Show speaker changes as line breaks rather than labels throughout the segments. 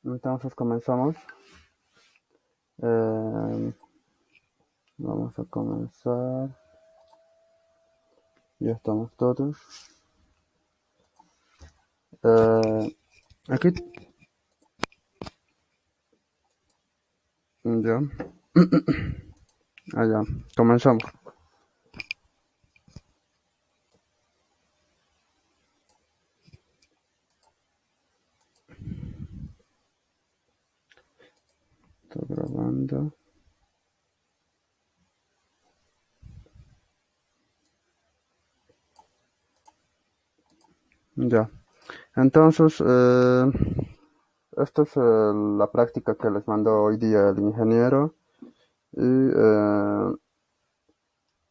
Entonces comenzamos. Eh, Vamos a comenzar. Ya estamos todos. Aquí. Ya. Allá. Comenzamos. Estoy grabando. Ya. Entonces, esta es la práctica que les mandó hoy día el ingeniero. Y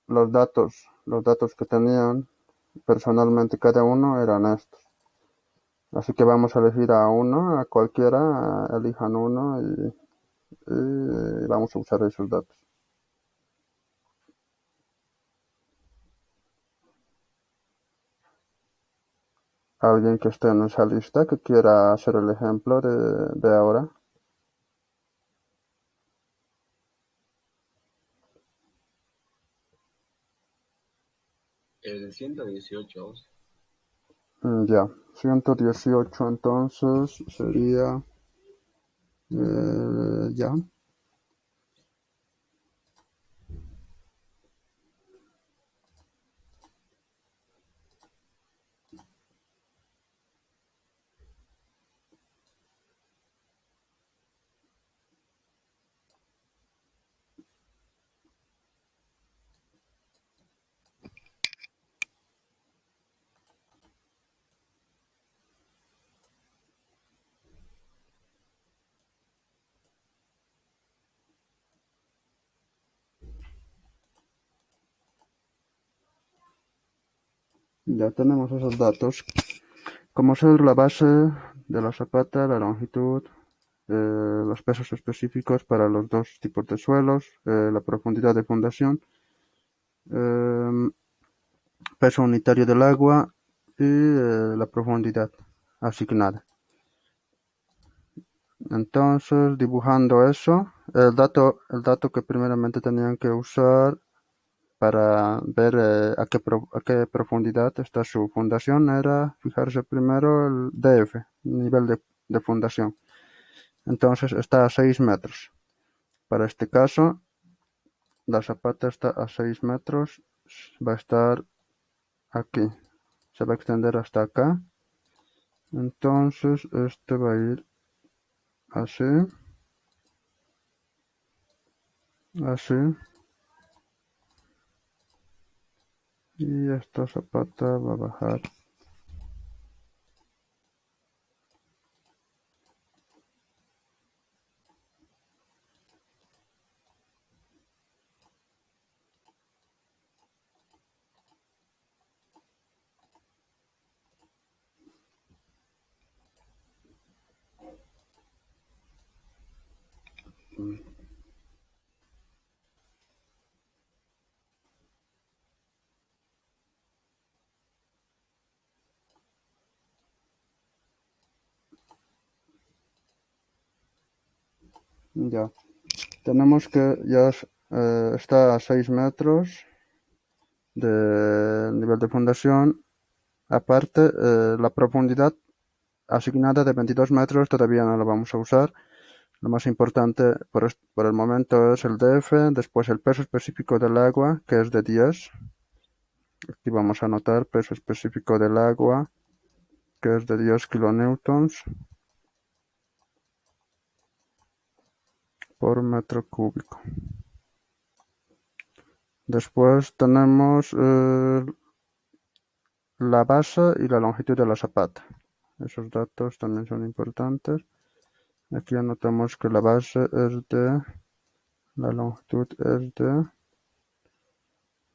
los datos que tenían personalmente cada uno eran estos. Así que vamos a elegir a uno, a cualquiera, elijan uno y vamos a usar esos datos. Alguien que esté en esa lista que quiera hacer el ejemplo de ahora.
El 118.
Ya, 118 entonces sería, ya, ya tenemos esos datos. Como ser la base de la zapata, la longitud, los pesos específicos para los dos tipos de suelos, la profundidad de fundación, eh, peso unitario del agua y la profundidad asignada. Entonces, dibujando eso, el dato que primeramente tenían que usar para ver a qué profundidad está su fundación era fijarse primero el DF, nivel de fundación. Entonces está a 6 metros. Para este caso, la zapata está a 6 metros, va a estar aquí, se va a extender hasta acá. Entonces, este va a ir así, así, y esta zapata va a bajar. Ya, tenemos que ya está a 6 metros de nivel de fundación. Aparte, la profundidad asignada de 22 metros todavía no la vamos a usar. Lo más importante por el momento es el DF, después el peso específico del agua, que es de 10. Aquí vamos a anotar peso específico del agua, que es de 10 kilonewtons por metro cúbico. Después tenemos la base y la longitud de la zapata. Esos datos también son importantes. Aquí anotamos que la longitud es de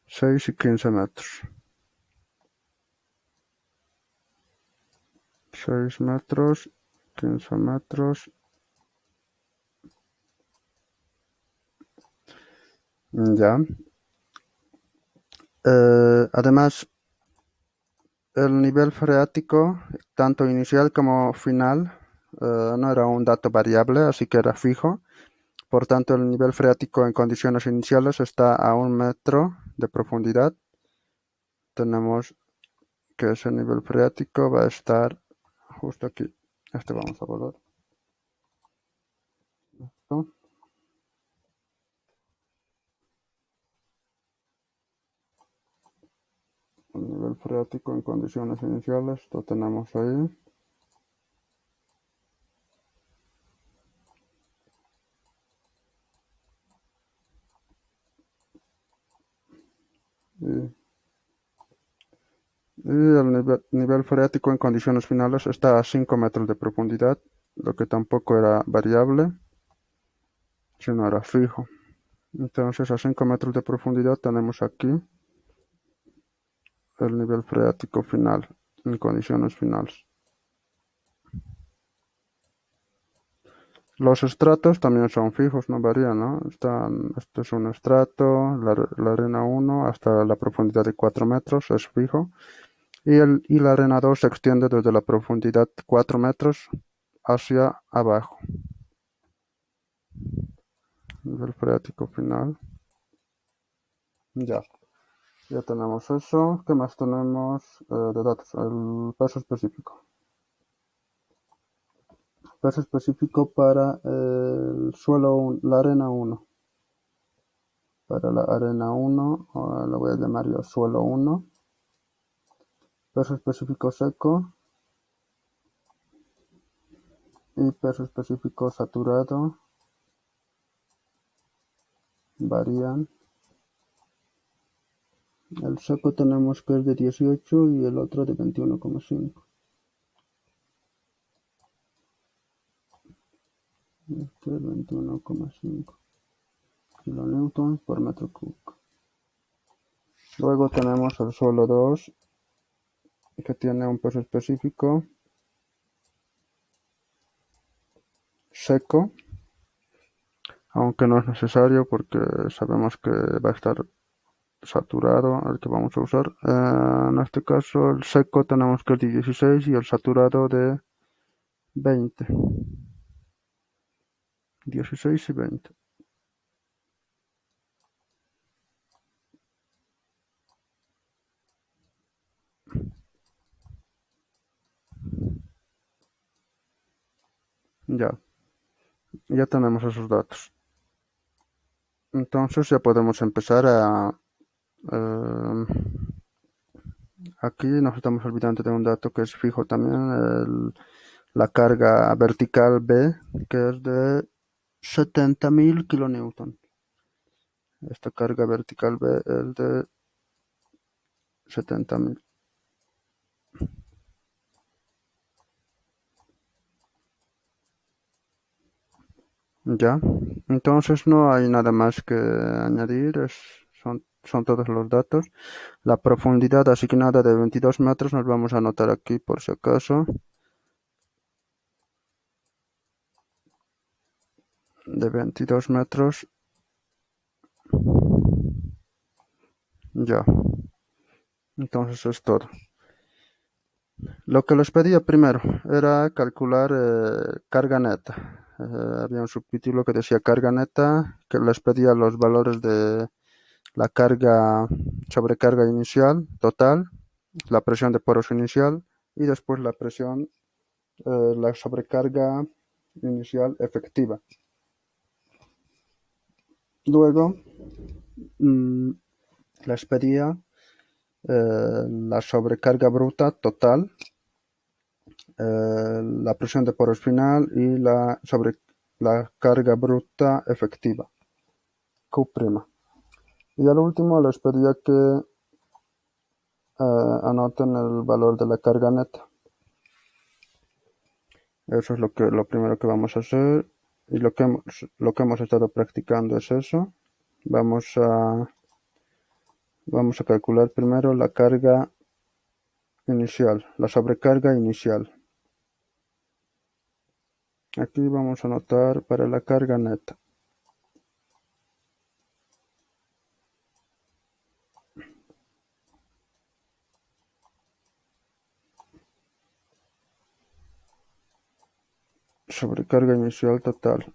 6 y 15 metros. 6 metros, 15 metros. Ya. Además, el nivel freático, tanto inicial como final, no era un dato variable, así que era fijo. Por tanto, el nivel freático en condiciones iniciales está a 1 metro de profundidad. Tenemos que ese nivel freático va a estar justo aquí. Este vamos a volver. Esto. El nivel freático en condiciones iniciales, lo tenemos ahí. Y, el nivel freático en condiciones finales está a 5 metros de profundidad, lo que tampoco era variable, sino era fijo. Entonces a 5 metros de profundidad tenemos aquí el nivel freático final en condiciones finales. Los estratos también son fijos, no varían, ¿no? Este es un estrato, la arena 1 hasta la profundidad de 4 metros es fijo. Y la arena 2 se extiende desde la profundidad 4 metros hacia abajo. Nivel freático final. Ya, ya tenemos eso. ¿Qué más tenemos de datos? El peso específico. Peso específico para el suelo, la arena 1. Para la arena 1, lo voy a llamar yo suelo 1. Peso específico seco y peso específico saturado varían. El seco tenemos que es de 18 y el otro de 21,5. Este es 21,5 kilonewtons por metro cúbico. Luego tenemos el suelo 2, que tiene un peso específico seco, aunque no es necesario porque sabemos que va a estar saturado el que vamos a usar. En este caso el seco tenemos que es de 16 y el saturado de 20. 16 y 20. Ya tenemos esos datos. Entonces ya podemos empezar a... eh, aquí nos estamos olvidando de un dato que es fijo también, la carga vertical B, que es de 70.000 kilonewton. Esta carga vertical B es de 70.000. Ya, entonces no hay nada más que añadir, son todos los datos. La profundidad asignada de 22 metros nos vamos a anotar aquí por si acaso. De 22 metros, ya. Entonces es todo. Lo que les pedía primero era calcular carga neta. Había un subtítulo que decía carga neta, que les pedía los valores de la carga, sobrecarga inicial total, la presión de poros inicial y después la presión, la sobrecarga inicial efectiva. Luego mm, les pedía la sobrecarga bruta total, la presión de poros final y la carga bruta efectiva, Q'. Y al último les pedía que anoten el valor de la carga neta. Eso es lo primero que vamos a hacer. Y lo que hemos estado practicando es eso. Vamos a calcular primero la carga inicial, la sobrecarga inicial. Aquí vamos a anotar para la carga neta. Sobrecarga inicial total.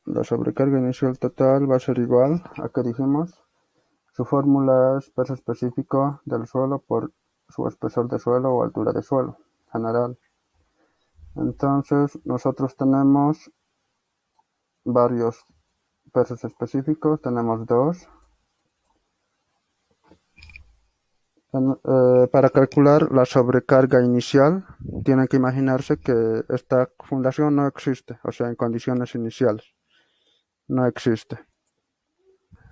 La sobrecarga inicial total va a ser igual a que dijimos. Su fórmula es peso específico del suelo por su espesor de suelo o altura de suelo general. Entonces nosotros tenemos varios pesos específicos, tenemos dos. Para calcular la sobrecarga inicial, tienen que imaginarse que esta fundación no existe, o sea, en condiciones iniciales, no existe.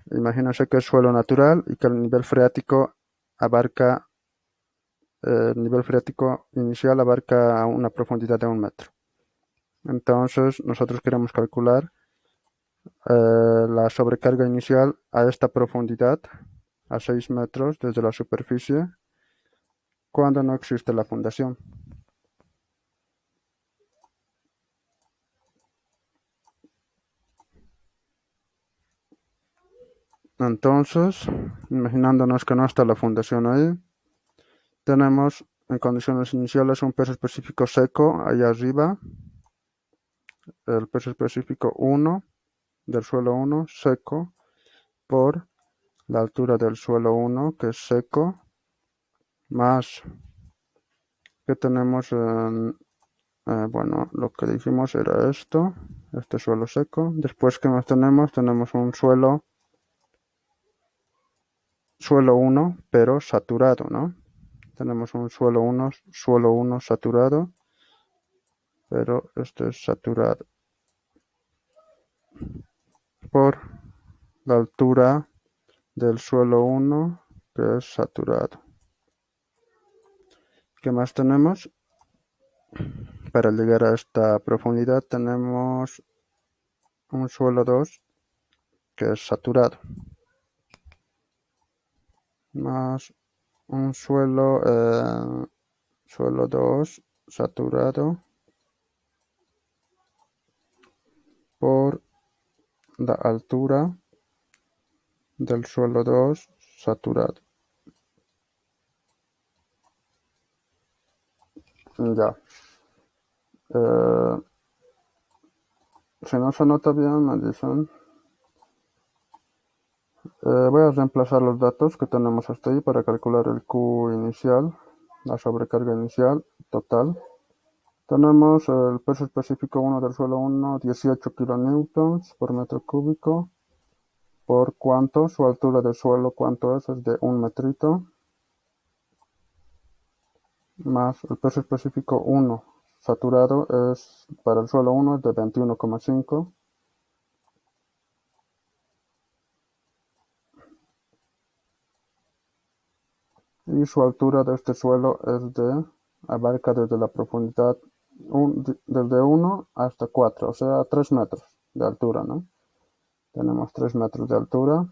Imagínense que es suelo natural y que el nivel freático abarca, el nivel freático inicial abarca una profundidad de 1 metro. Entonces, nosotros queremos calcular la sobrecarga inicial a esta profundidad, a 6 metros desde la superficie, cuando no existe la fundación. Entonces, imaginándonos que no está la fundación ahí, tenemos en condiciones iniciales un peso específico seco ahí arriba, el peso específico 1 del suelo 1 seco por la altura del suelo 1 que es seco, más que tenemos en, bueno, lo que dijimos era esto, este suelo seco. Después, ¿qué más tenemos? Tenemos un suelo 1 pero saturado, ¿no? Tenemos un suelo 1 saturado, pero este es saturado por la altura del suelo 1 que es saturado. ¿Qué más tenemos? Para llegar a esta profundidad tenemos un suelo 2 que es saturado, más un suelo 2 saturado por la altura del suelo 2 saturado. Ya. Si no se nota bien, me dicen. Voy a reemplazar los datos que tenemos hasta ahí para calcular el Q inicial, la sobrecarga inicial total. Tenemos el peso específico 1 del suelo 1, 18 kilonewtons por metro cúbico. ¿Por cuánto? Su altura de suelo, ¿cuánto es? Es de 1 metrito. Más el peso específico 1 saturado es, para el suelo 1 es de 21,5. Y su altura de este suelo abarca desde la profundidad desde 1 hasta 4, o sea, 3 metros de altura, ¿no? Tenemos 3 metros de altura,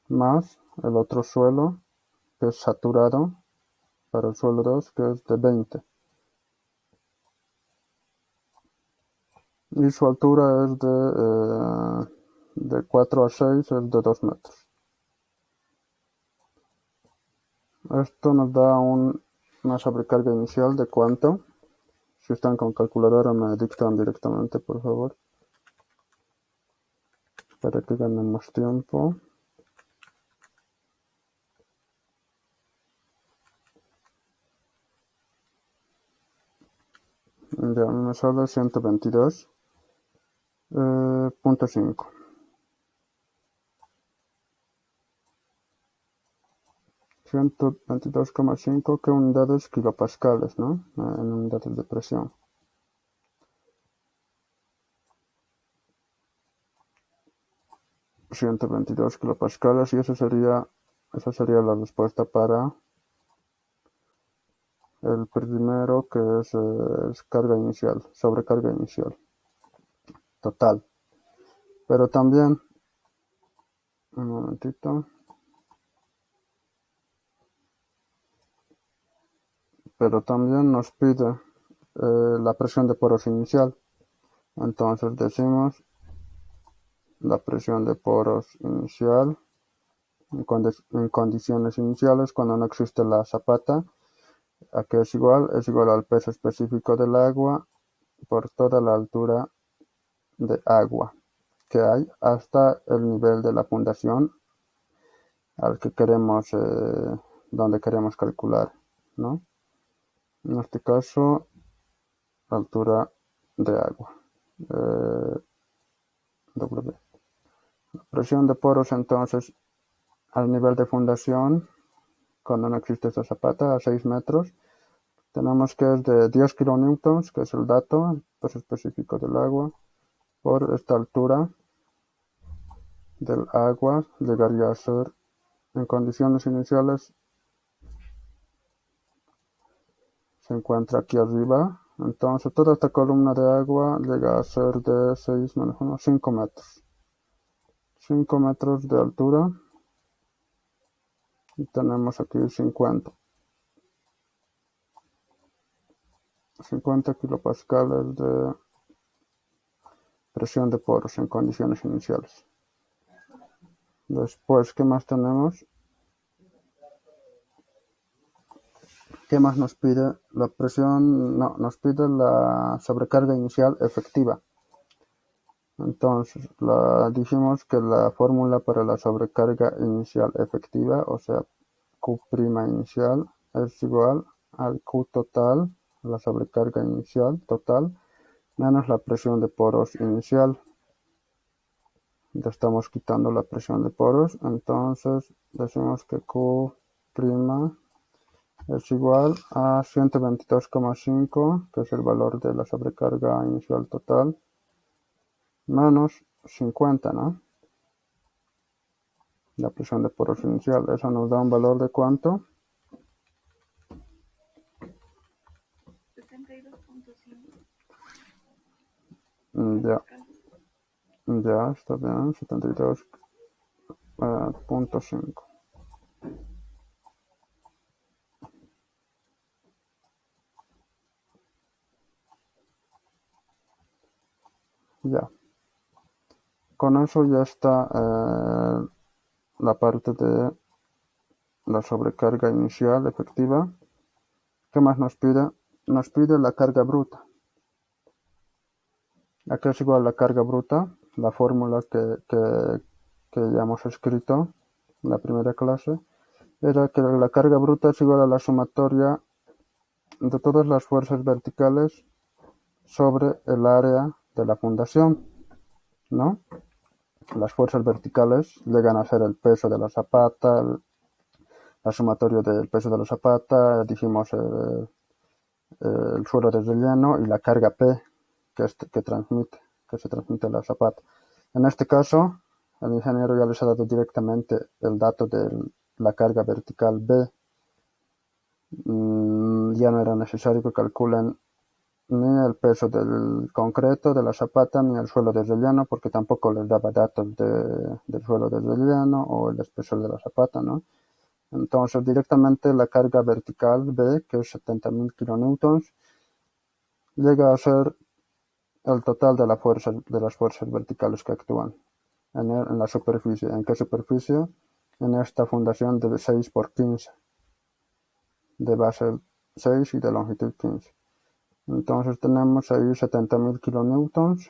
más el otro suelo, que es saturado, para el suelo 2, que es de 20. Y su altura es de 4 a 6, es de 2 metros. Esto nos da una sobrecarga inicial de cuánto. Si están con calculadora me dictan directamente, por favor, para que ganemos tiempo. Ya me sale 122.5. 122,5, ¿qué unidades? Kilopascales, ¿no? En unidades de presión. 122 kilopascales y esa sería la respuesta para el primero, que es carga inicial, sobrecarga inicial, total. Pero también, un momentito, pero también nos pide la presión de poros inicial. Entonces decimos la presión de poros inicial en condiciones iniciales, cuando no existe la zapata, ¿A qué es igual? Es igual al peso específico del agua por toda la altura de agua que hay hasta el nivel de la fundación al que queremos, donde queremos calcular, ¿no? En este caso, altura de agua. W. Presión de poros entonces al nivel de fundación, cuando no existe esta zapata, a 6 metros, tenemos que es de 10 kilonewtons, que es el dato, el peso específico del agua, por esta altura del agua, llegaría a ser, en condiciones iniciales, se encuentra aquí arriba, entonces toda esta columna de agua llega a ser de 6 menos 1, 5 metros. 5 metros de altura, y tenemos aquí 50 kilopascales de presión de poros en condiciones iniciales. Después, ¿qué más tenemos? ¿Qué más nos pide? La presión, no, nos pide la sobrecarga inicial efectiva. Entonces, dijimos que la fórmula para la sobrecarga inicial efectiva, o sea, Q' inicial, es igual al Q total, la sobrecarga inicial total, menos la presión de poros inicial. Ya estamos quitando la presión de poros, entonces decimos que Q' es igual a 122,5, que es el valor de la sobrecarga inicial total, menos 50, ¿no? La presión de poros inicial. Eso nos da un valor de ¿cuánto?
72.5.
Ya, ya está bien, 72,5. Ya. Con eso ya está la parte de la sobrecarga inicial efectiva. ¿Qué más nos pide? Nos pide la carga bruta. Aquí es igual a la carga bruta, la fórmula que ya hemos escrito en la primera clase, era que la carga bruta es igual a la sumatoria de todas las fuerzas verticales sobre el área de la fundación, ¿no? Las fuerzas verticales llegan a ser el peso de la zapata, la sumatoria del peso de la zapata, dijimos el suelo de relleno y la carga P que se transmite a la zapata. En este caso, el ingeniero ya les ha dado directamente el dato de la carga vertical B. Ya no era necesario que calculen ni el peso del concreto de la zapata ni el suelo de relleno, porque tampoco les daba datos del suelo de relleno o el espesor de la zapata, ¿no? Entonces, directamente la carga vertical B, que es 70.000 kilonewtons, llega a ser el total de las fuerzas verticales que actúan en la superficie. ¿En qué superficie? En esta fundación de 6 por 15, de base 6 y de longitud 15. Entonces tenemos ahí 70.000 kilonewtons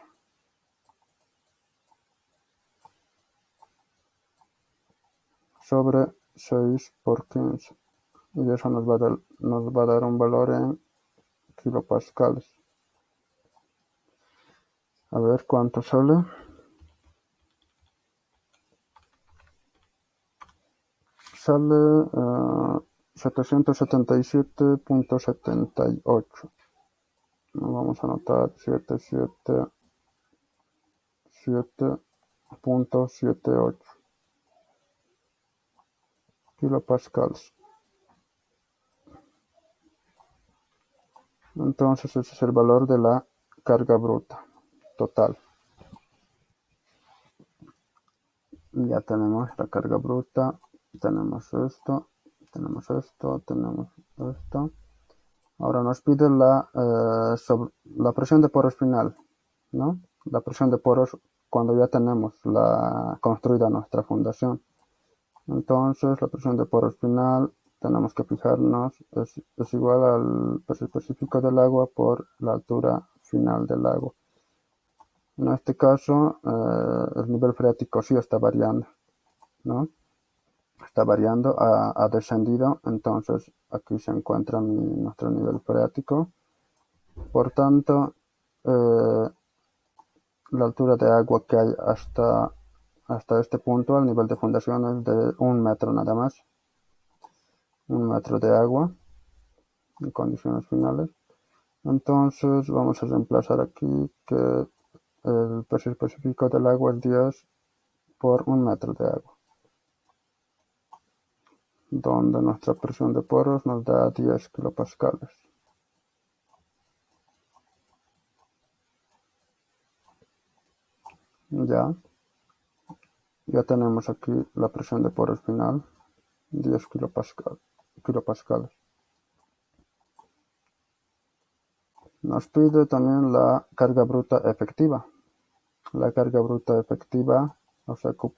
sobre 6 por 15. Y eso nos va a dar un valor en kilopascales. A ver cuánto sale. Sale 777.78. Vamos a anotar 777.78 kilopascales. Entonces ese es el valor de la carga bruta total. Ya tenemos la carga bruta, tenemos esto, tenemos esto, tenemos esto. Ahora nos pide la presión de poros final, ¿no? La presión de poros cuando ya tenemos construida nuestra fundación. Entonces la presión de poros final tenemos que fijarnos, es igual al peso específico del agua por la altura final del agua. En este caso, el nivel freático sí está variando, ¿no? Está variando, ha descendido, entonces aquí se encuentra nuestro nivel freático. Por tanto, la altura de agua que hay hasta este punto, al nivel de fundación, es de 1 metro nada más. 1 metro de agua en condiciones finales. Entonces vamos a reemplazar aquí que el peso específico del agua es 10 por 1 metro de agua, donde nuestra presión de poros nos da 10 kilopascales. Ya tenemos aquí la presión de poros final, 10 kilopascales. Nos pide también la carga bruta efectiva. La carga bruta efectiva, o sea, Q',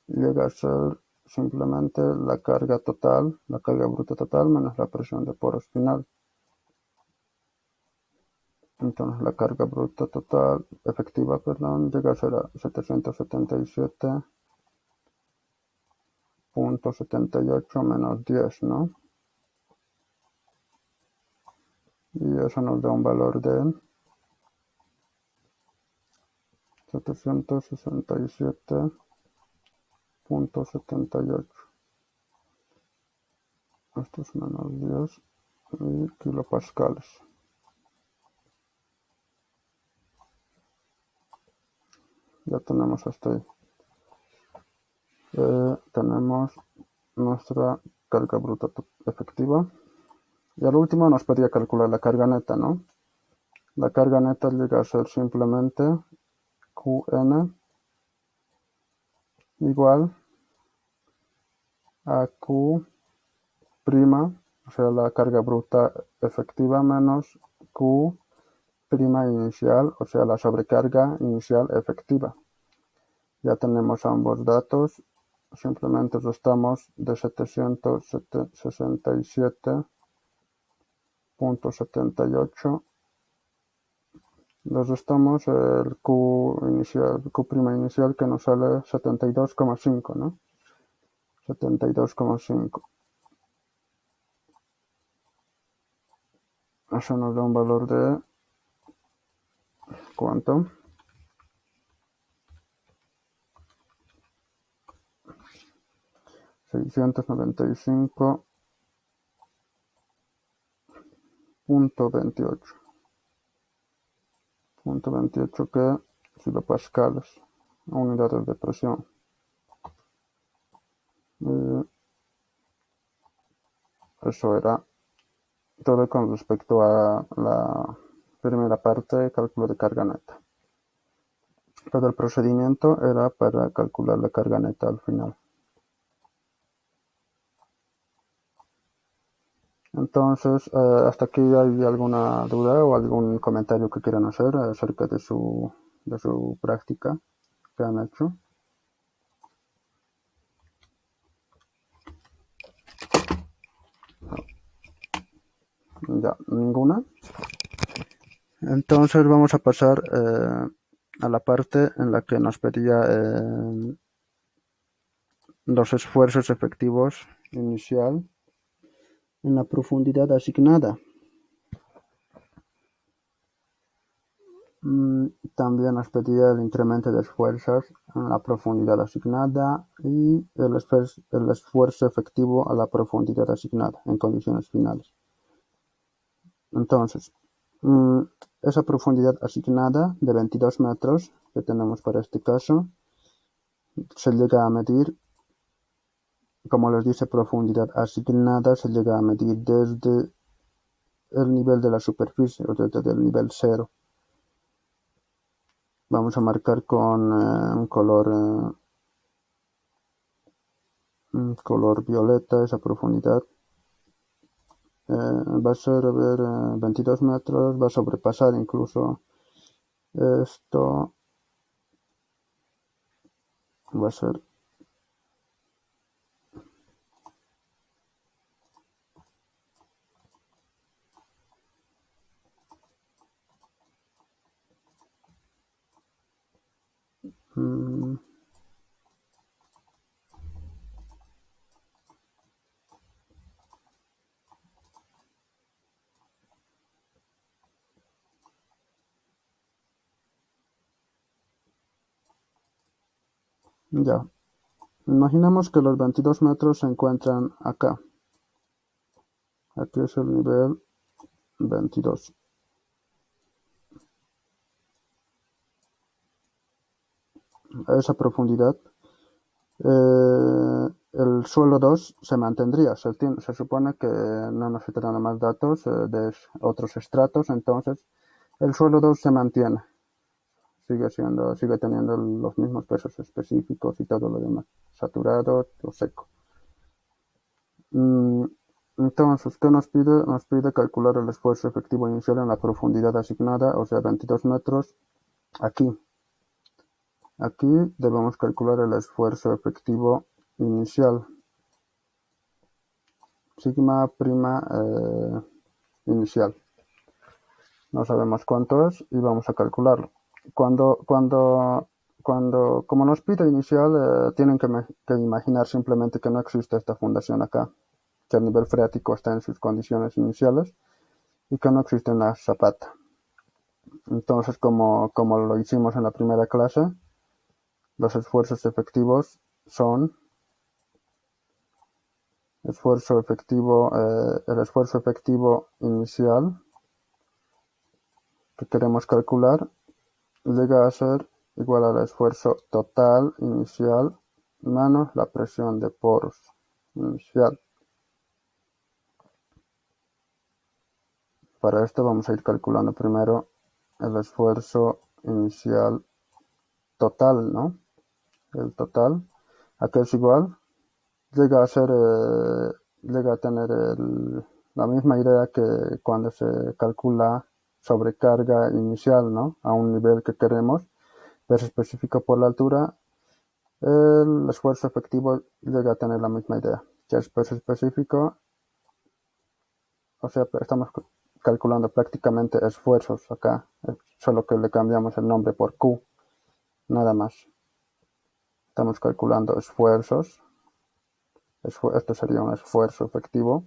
llega a ser simplemente la carga bruta total menos la presión de poros final. Entonces la carga bruta total, efectiva, perdón, llega a ser a 777.78 menos 10, ¿no? Y eso nos da un valor de 767.78. Esto es menos 10 y kilopascales. Ya tenemos hasta ahí. Tenemos nuestra carga bruta efectiva. Y al último nos pedía calcular la carga neta, ¿no? La carga neta llega a ser simplemente Qn igual a Q', o sea, la carga bruta efectiva menos Q' inicial, o sea, la sobrecarga inicial efectiva. Ya tenemos ambos datos, simplemente restamos de 767.78, le restamos el Q inicial que nos sale 72,5, ¿no? 72,5. Eso nos da un valor de ¿cuánto? 695.28 que kilopascales, unidades de presión. Eso era todo con respecto a la primera parte, cálculo de carga neta. Todo el procedimiento era para calcular la carga neta al final. Entonces, hasta aquí hay alguna duda o algún comentario que quieran hacer acerca de su práctica que han hecho. Ya, ninguna. Entonces vamos a pasar a la parte en la que nos pedía los esfuerzos efectivos inicial en la profundidad asignada. También nos pedía el incremento de esfuerzos en la profundidad asignada y el esfuerzo efectivo a la profundidad asignada en condiciones finales. Entonces, esa profundidad asignada de 22 metros que tenemos para este caso se llega a medir, como les dice, profundidad asignada se llega a medir desde el nivel de la superficie o desde el nivel cero. Vamos a marcar con un color violeta esa profundidad. Va a ser 22 metros, va a sobrepasar incluso esto, va a ser Mm, ya. Imaginemos que los 22 metros se encuentran acá. Aquí es el nivel 22. A esa profundidad, el suelo 2 se mantendría. Se supone que no necesitarán más datos de otros estratos, entonces el suelo 2 se mantiene. Sigue teniendo los mismos pesos específicos y todo lo demás. Saturado o seco. Mm, Entonces, ¿qué nos pide? Nos pide calcular el esfuerzo efectivo inicial en la profundidad asignada, o sea, 22 metros, aquí. Aquí debemos calcular el esfuerzo efectivo inicial. Sigma prima inicial. No sabemos cuánto es y vamos a calcularlo. Como nos pide inicial, tienen que imaginar simplemente que no existe esta fundación acá, que el nivel freático está en sus condiciones iniciales y que no existe una zapata. Entonces, como lo hicimos en la primera clase, los esfuerzos efectivos son el esfuerzo efectivo inicial que queremos calcular llega a ser igual al esfuerzo total inicial menos la presión de poros inicial. Para esto vamos a ir calculando primero el esfuerzo inicial total, ¿no? El total, aquí es igual, llega a ser, llega a tener la misma idea que cuando se calcula sobrecarga inicial, ¿no? A un nivel que queremos, peso específico por la altura, el esfuerzo efectivo llega a tener la misma idea, que es peso específico, o sea, estamos calculando prácticamente esfuerzos acá, solo que le cambiamos el nombre por Q, nada más. Estamos calculando esfuerzos, esto sería un esfuerzo efectivo,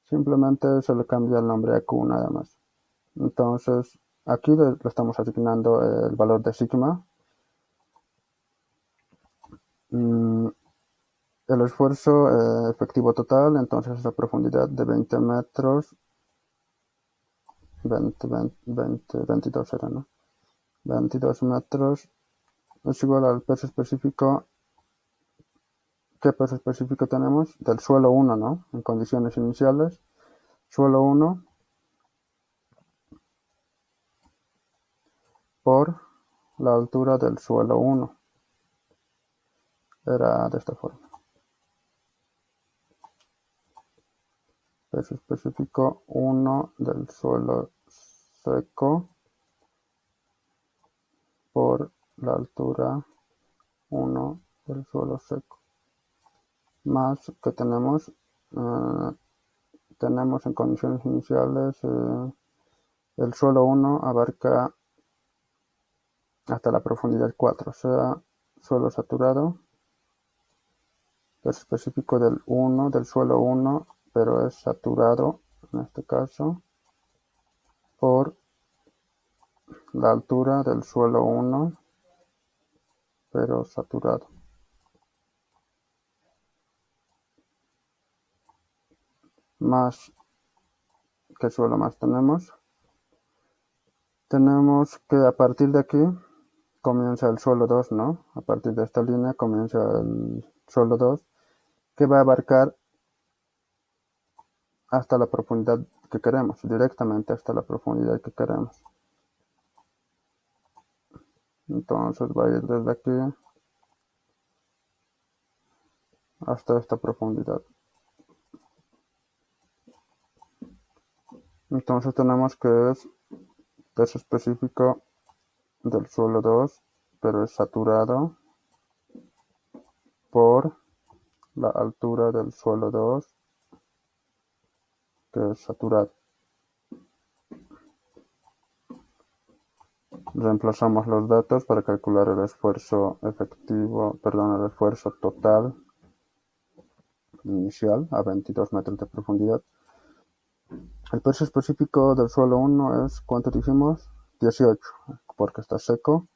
simplemente se le cambia el nombre a Q nada más. Entonces, aquí le estamos asignando el valor de sigma. El esfuerzo efectivo total, entonces es la profundidad de 20 metros, 22 era, ¿no? 22 metros es igual al peso específico. ¿Qué peso específico tenemos? Del suelo 1, ¿no? En condiciones iniciales, suelo 1 por la altura del suelo 1. Era de esta forma. Peso específico 1 del suelo seco por la altura 1 del suelo seco. Más que tenemos, tenemos en condiciones iniciales, el suelo 1 abarca hasta la profundidad 4, o sea, suelo saturado, es específico del suelo 1, pero es saturado, en este caso, por la altura del suelo 1, pero saturado. Más, ¿qué suelo más tenemos? Tenemos que a partir de aquí comienza el suelo 2, ¿no? A partir de esta línea comienza el suelo 2, que va a abarcar hasta la profundidad que queremos, directamente hasta la profundidad que queremos. Entonces va a ir desde aquí hasta esta profundidad. Entonces tenemos que es peso específico del suelo 2, pero es saturado por la altura del suelo 2, que es saturado. reemplazamos los datos para calcular el esfuerzo efectivo, perdón, el esfuerzo total inicial a 22 metros de profundidad. El peso específico del suelo 1 es, ¿cuánto dijimos? 18, porque está seco.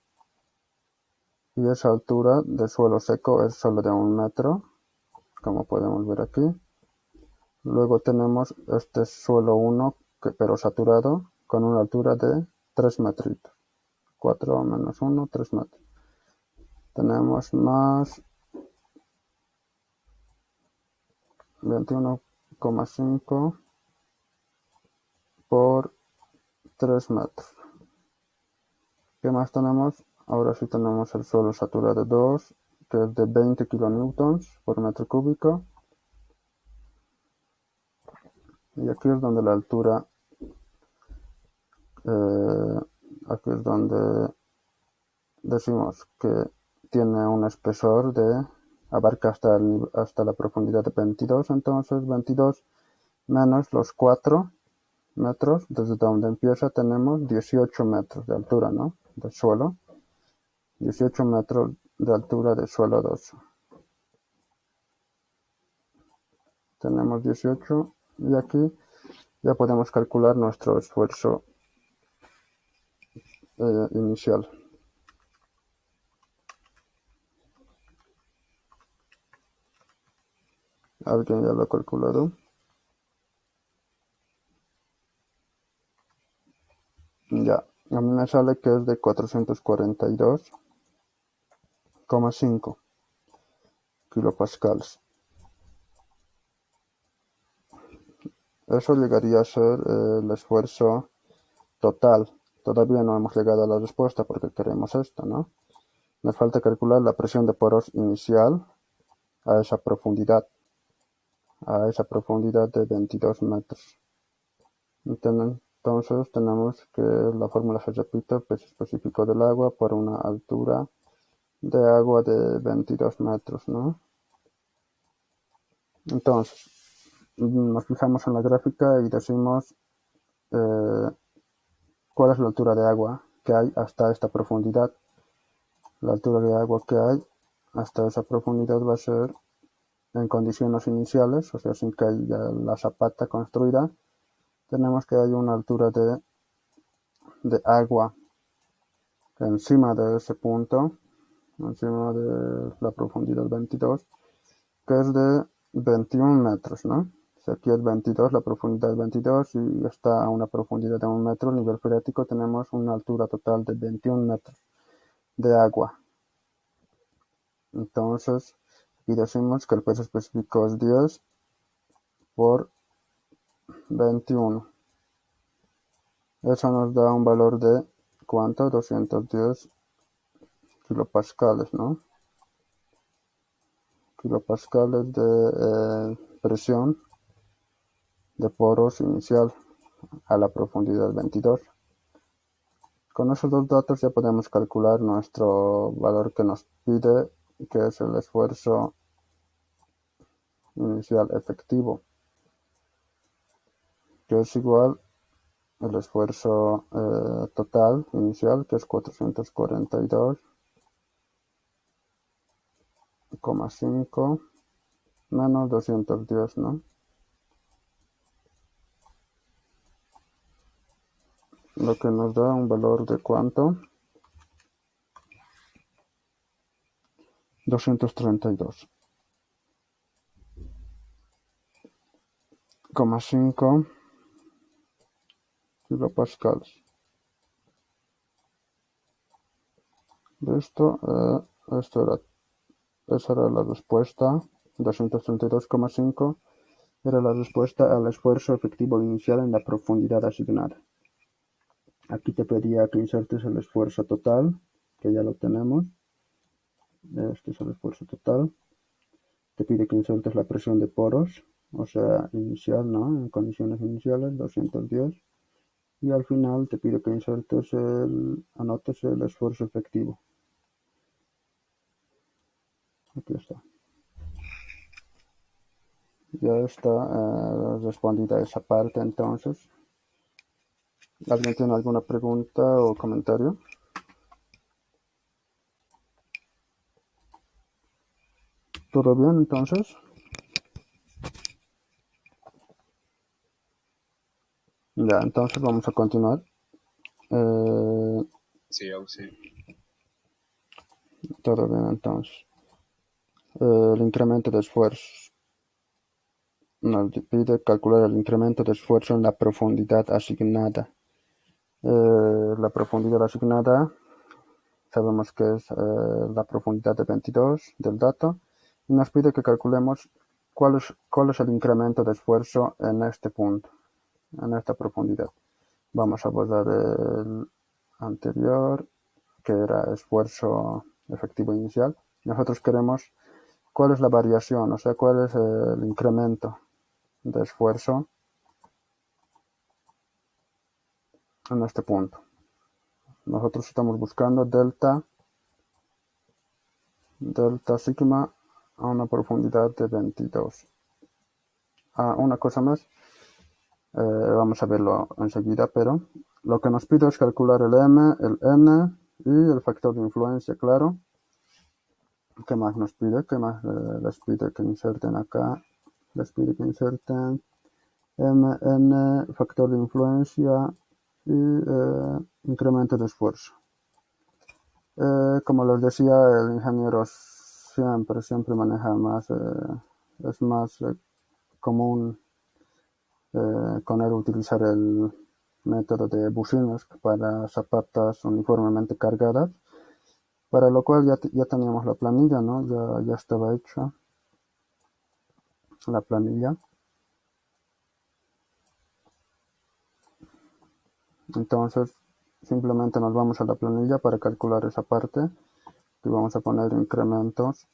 Y esa altura de suelo seco es solo de 1 metro, como podemos ver aquí. Luego tenemos este suelo 1, pero saturado, con una altura de 3 metros. 4 menos 1, 3 metros. Tenemos más 21,5 por 3 metros. ¿Qué más tenemos? Ahora sí tenemos el suelo saturado 2, que es de 20 kilonewtons por metro cúbico. Y aquí es donde la altura, aquí es donde decimos que tiene un espesor de, abarca hasta la profundidad de 22, entonces 22 menos los 4 metros, desde donde empieza tenemos 18 metros de altura, ¿no? De suelo, 18 metros de altura de suelo 2. Tenemos 18 y aquí ya podemos calcular nuestro esfuerzo inicial. ¿Alguien ya lo ha calculado? Ya, a mí me sale que es de 442,5 kilopascales. Eso llegaría a ser el esfuerzo total. Todavía no hemos llegado a la respuesta porque queremos esto, ¿no? Nos falta calcular la presión de poros inicial a esa profundidad de 22 metros. Entonces tenemos que la fórmula se repite, peso específico del agua por una altura de agua de 22 metros, ¿no? Entonces, nos fijamos en la gráfica y decimos cuál es la altura de agua que hay hasta esta profundidad. La altura de agua que hay hasta esa profundidad va a ser en condiciones iniciales, o sea, sin que haya la zapata construida. Tenemos que hay una altura de agua encima de ese punto, encima de la profundidad 22, que es de 21 metros, ¿no? Si aquí es 22, la profundidad es 22 y está a una profundidad de 1 metro, el nivel freático, tenemos una altura total de 21 metros de agua. Entonces, y decimos que el peso específico es 10 por 21. Eso nos da un valor de, ¿cuánto? 210 kilopascales, ¿no? Kilopascales de presión de poros inicial a la profundidad 22. Con esos dos datos ya podemos calcular nuestro valor que nos pide, que es el esfuerzo inicial efectivo, que es igual al esfuerzo total inicial, que es 442,5 menos 210, ¿no? Lo que nos da un valor de ¿cuánto? 232,5 kilopascales. Listo, esa era la respuesta. 232,5 era la respuesta al esfuerzo efectivo inicial en la profundidad asignada. Aquí te pedía que insertes el esfuerzo total, que ya lo tenemos. Este es el esfuerzo total. Te pide que insertes la presión de poros, o sea, inicial, ¿no? En condiciones iniciales, 210. Y al final te pide que insertes anotes el esfuerzo efectivo. Aquí está. Ya está respondida esa parte entonces. ¿Alguien tiene alguna pregunta o comentario? ¿Todo bien entonces? Ya, entonces vamos a continuar.
Sí, aún sí.
Todo bien entonces. El incremento de esfuerzo. Nos pide calcular el incremento de esfuerzo en la profundidad asignada. La profundidad asignada sabemos que es la profundidad de 22 del dato y nos pide que calculemos cuál es el incremento de esfuerzo en este punto, en esta profundidad. Vamos a borrar el anterior, que era esfuerzo efectivo inicial. Nosotros queremos cuál es la variación, o sea, cuál es el incremento de esfuerzo en este punto. Nosotros estamos buscando delta sigma a una profundidad de 22. Una cosa más, vamos a verlo enseguida, pero lo que nos pide es calcular el m, el n y el factor de influencia, claro. ¿Qué más nos pide? ¿Qué más les pide que inserten acá? Les pide que inserten m, n, factor de influencia y incremento de esfuerzo. Como les decía, el ingeniero siempre maneja más, es más común con él utilizar el método de Business para zapatas uniformemente cargadas, para lo cual ya teníamos la planilla, ¿no? Ya estaba hecha la planilla. Entonces, simplemente nos vamos a la planilla para calcular esa parte y vamos a poner incrementos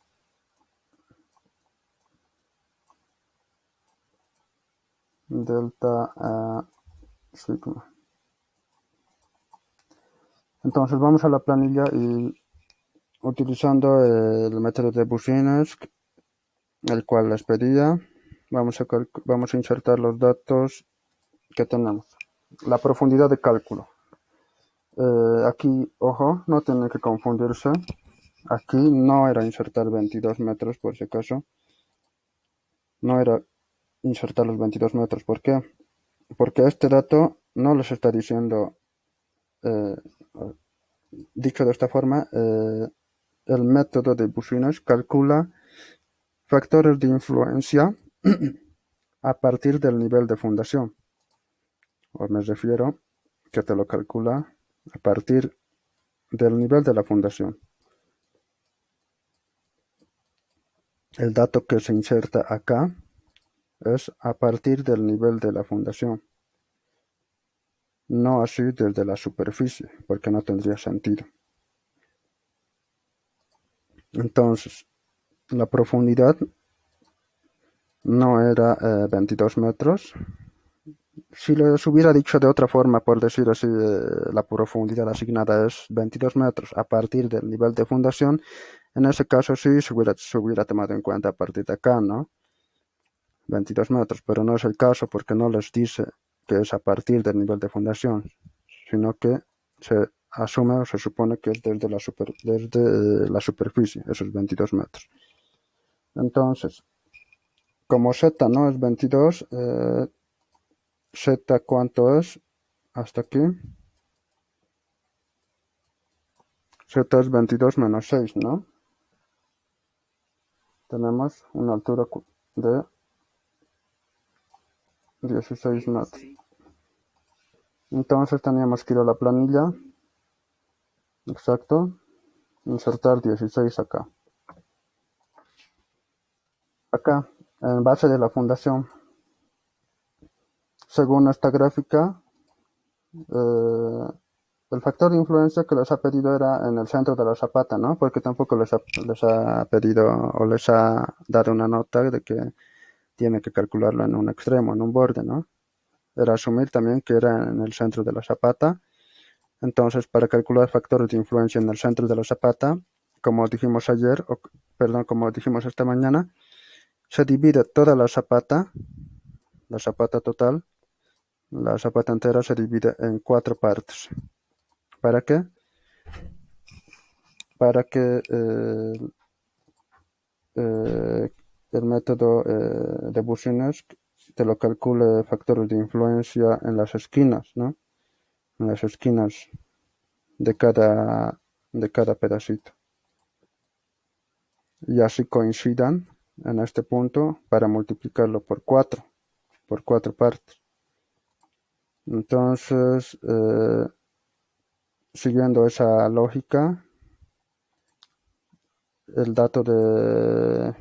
delta sigma. Entonces vamos a la planilla y utilizando el método de Business, el cual les pedía, vamos a insertar los datos que tenemos. La profundidad de cálculo. Aquí, ojo, no tiene que confundirse. Aquí no era insertar 22 metros, por si acaso. No era insertar los 22 metros. ¿Por qué? Porque este dato no les está diciendo, eh, dicho de esta forma, el método de Business calcula factores de influencia a partir del nivel de fundación. O me refiero que te lo calcula a partir del nivel de la fundación. El dato que se inserta acá es a partir del nivel de la fundación, no así desde la superficie, porque no tendría sentido. Entonces, la profundidad no era 22 metros. Si les hubiera dicho de otra forma, por decir así, la profundidad asignada es 22 metros a partir del nivel de fundación, en ese caso sí se hubiera tomado en cuenta a partir de acá, ¿no? 22 metros, pero no es el caso porque no les dice que es a partir del nivel de fundación, sino que se asume o se supone que es desde la superficie, esos 22 metros. Entonces, como z no es 22, z cuánto es hasta aquí, z es 22 menos 6, ¿no? Tenemos una altura de 16 metros. Entonces teníamos que ir a la planilla, exacto, insertar 16 acá. Acá, en base de la fundación, según esta gráfica, el factor de influencia que les ha pedido era en el centro de la zapata, ¿no? Porque tampoco les ha pedido o les ha dado una nota de que tiene que calcularlo en un extremo, en un borde, ¿no? Era asumir también que era en el centro de la zapata. Entonces, para calcular factores de influencia en el centro de la zapata, como dijimos ayer, como dijimos esta mañana, se divide toda la zapata total, la zapata entera se divide en 4 partes. ¿Para qué? Para que el método de Boussinesq te lo calcule factores de influencia en las esquinas, ¿no? En las esquinas de cada pedacito. Y así coincidan en este punto para multiplicarlo por 4 partes. Entonces, siguiendo esa lógica, el dato de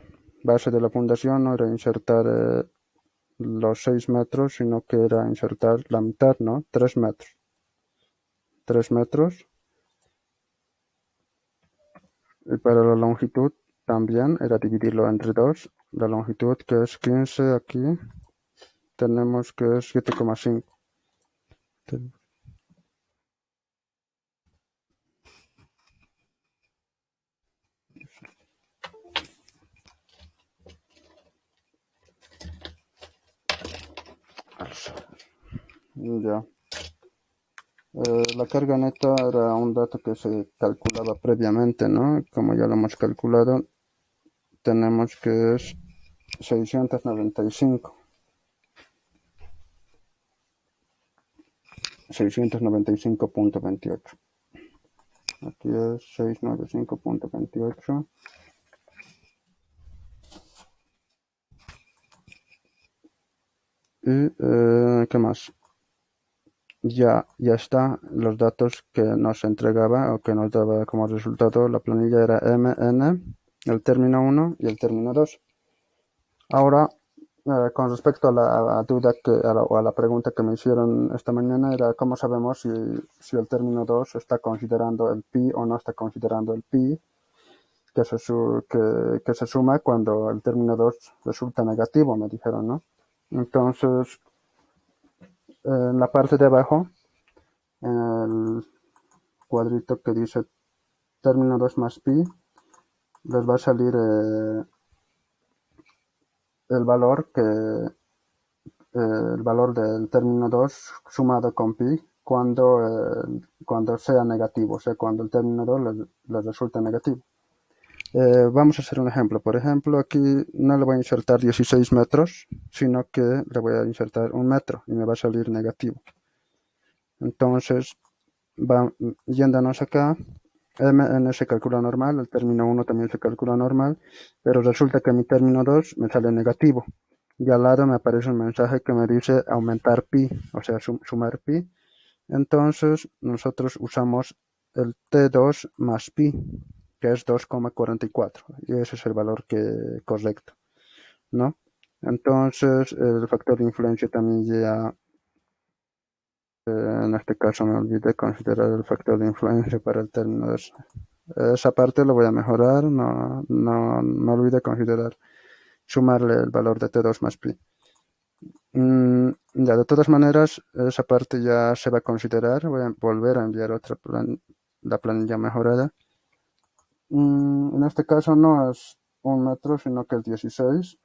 base de la fundación no era insertar los 6 metros, sino que era insertar la mitad, ¿no? 3 metros. 3 metros. Y para la longitud también era dividirlo entre 2. La longitud, que es 15 aquí, tenemos que es 7,5. Ya. La carga neta era un dato que se calculaba previamente, ¿no? Como ya lo hemos calculado, tenemos que es 695. 695.28. Aquí es 695.28. Y ¿qué más? Ya está los datos que nos entregaba o que nos daba como resultado la planilla era MN, el término 1 y el término 2. Ahora, con respecto a la duda o a la pregunta que me hicieron esta mañana, era cómo sabemos si el término 2 está considerando el pi o no está considerando el pi que se suma cuando el término 2 resulta negativo, me dijeron, ¿no? Entonces, en la parte de abajo, en el cuadrito que dice término 2 más pi, les va a salir el valor el valor del término 2 sumado con pi cuando sea negativo, o sea, cuando el término 2 les resulta negativo. Vamos a hacer un ejemplo. Por ejemplo, aquí no le voy a insertar 16 metros, sino que le voy a insertar 1 metro y me va a salir negativo. Entonces, yéndonos acá, MN se calcula normal, el término 1 también se calcula normal, pero resulta que mi término 2 me sale negativo. Y al lado me aparece un mensaje que me dice aumentar pi, o sea, sumar pi. Entonces, nosotros usamos el T2 más pi, que es 2,44, y ese es el valor correcto, ¿no? Entonces, el factor de influencia también ya, en este caso me olvidé considerar el factor de influencia para el término. Esa parte lo voy a mejorar, no me olvidé considerar sumarle el valor de T2 más pi. Ya, de todas maneras, esa parte ya se va a considerar. Voy a volver a enviar la planilla mejorada. En este caso no es 1 metro, sino que es 16.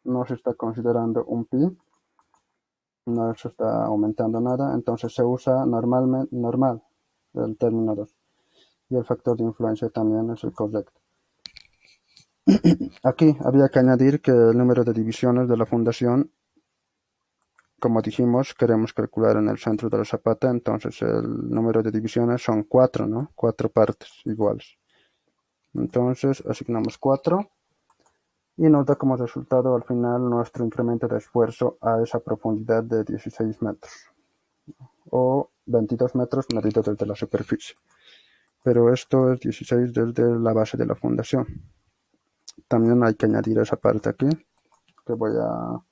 No se está considerando un pi. No se está aumentando nada. Entonces se usa normal el término 2. Y el factor de influencia también es el correcto. Aquí había que añadir que el número de divisiones de la fundación, como dijimos, queremos calcular en el centro de la zapata, entonces el número de divisiones son 4, ¿no? 4 partes iguales. Entonces asignamos 4 y nos da como resultado al final nuestro incremento de esfuerzo a esa profundidad de 16 metros o 22 metros medido desde la superficie. Pero esto es 16 desde la base de la fundación. También hay que añadir esa parte aquí que voy a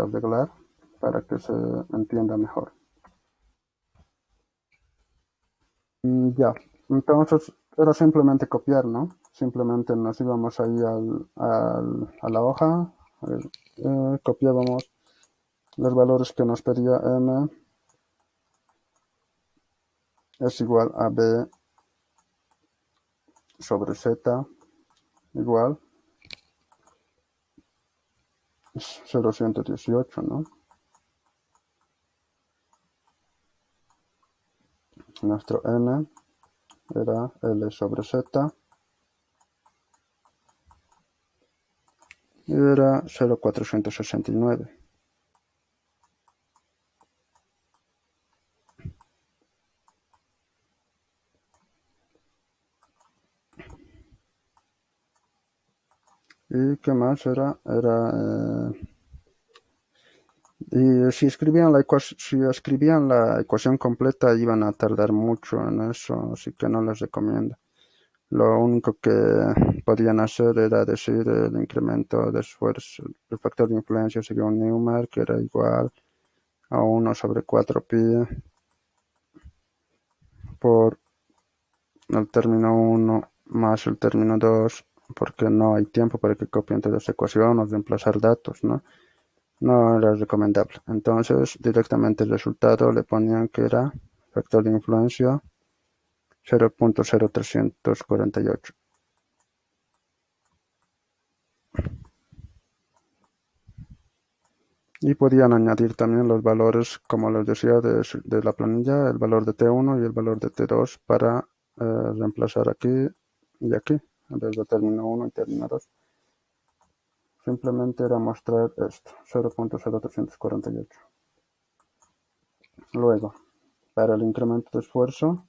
arreglar para que se entienda mejor. Ya, entonces era simplemente copiar, ¿no? Simplemente nos íbamos ahí a la hoja, copiábamos los valores que nos pedía M es igual a B sobre Z igual 0,118, ¿no? Nuestro N era L sobre Z y era 0,469. ¿Y qué más era? Y si escribían la ecuación completa iban a tardar mucho en eso, así que no les recomiendo. Lo único que podían hacer era decir el incremento de esfuerzo, el factor de influencia según Newmark, que era igual a 1 sobre 4pi por el término 1 más el término 2, porque no hay tiempo para que copien toda esa ecuación o reemplazar datos, ¿no? No era recomendable. Entonces, directamente el resultado le ponían que era factor de influencia 0,0348. Y podían añadir también los valores, como les decía, de la planilla, el valor de T1 y el valor de T2 para reemplazar aquí y aquí, en vez de término 1 y término 2. Simplemente era mostrar esto, 0,0348. Luego, para el incremento de esfuerzo,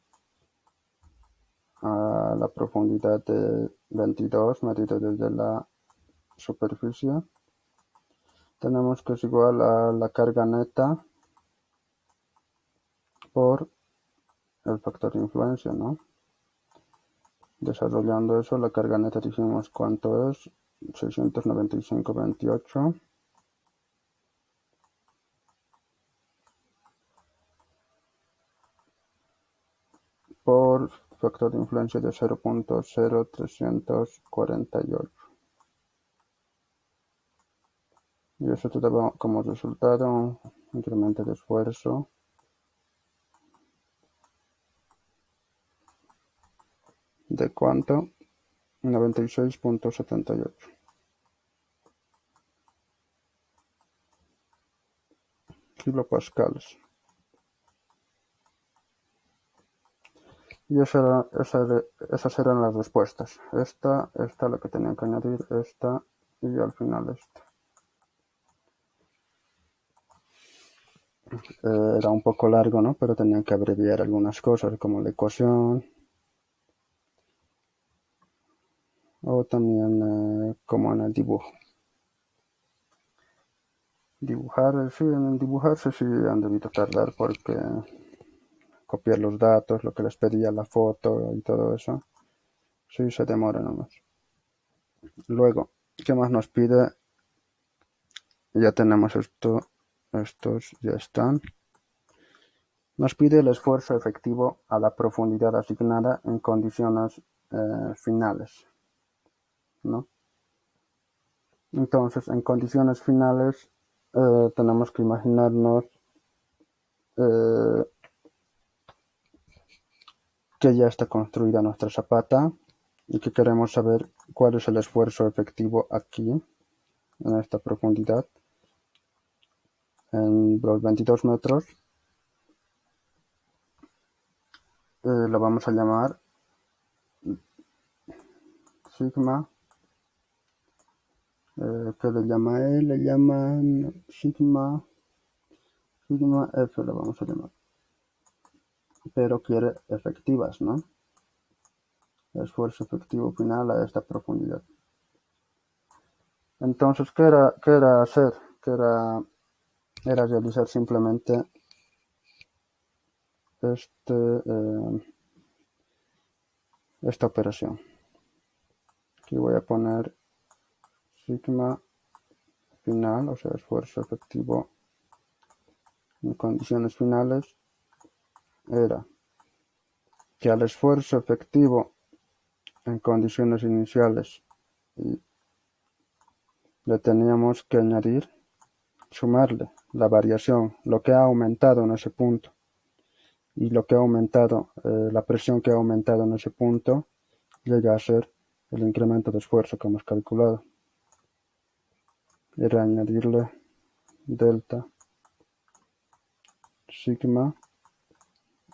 a la profundidad de 22 medido desde la superficie, tenemos que es igual a la carga neta por el factor de influencia, ¿no? Desarrollando eso, la carga neta dijimos cuánto es, 695,28 por factor de influencia de 0,0348. Y eso te daba como resultado un incremento de esfuerzo de cuánto, 96,78 kilopascales. Y esas eran las respuestas. Esta lo que tenían que añadir, esta y al final esta. Era un poco largo, ¿no? Pero tenían que abreviar algunas cosas como la ecuación o también como en el dibujo. En dibujarse sí han debido tardar porque copiar los datos, lo que les pedía la foto y todo eso, sí se demora nomás. Luego, ¿qué más nos pide? Ya tenemos estos ya están. Nos pide el esfuerzo efectivo a la profundidad asignada en condiciones finales, ¿no? Entonces, en condiciones finales tenemos que imaginarnos que ya está construida nuestra zapata y que queremos saber cuál es el esfuerzo efectivo aquí, en esta profundidad, en los 22 metros. Lo vamos a llamar sigma. ¿Qué le llama él? Le llaman sigma F, lo vamos a llamar. Pero quiere efectivas, ¿no? Esfuerzo efectivo final a esta profundidad. Entonces, ¿qué era hacer? Era realizar simplemente esta operación. Aquí voy a poner sigma final, o sea, esfuerzo efectivo en condiciones finales, era que al esfuerzo efectivo en condiciones iniciales le teníamos que añadir, sumarle la variación, lo que ha aumentado en ese punto y lo que ha aumentado, la presión que ha aumentado en ese punto llega a ser el incremento de esfuerzo que hemos calculado. Era añadirle delta sigma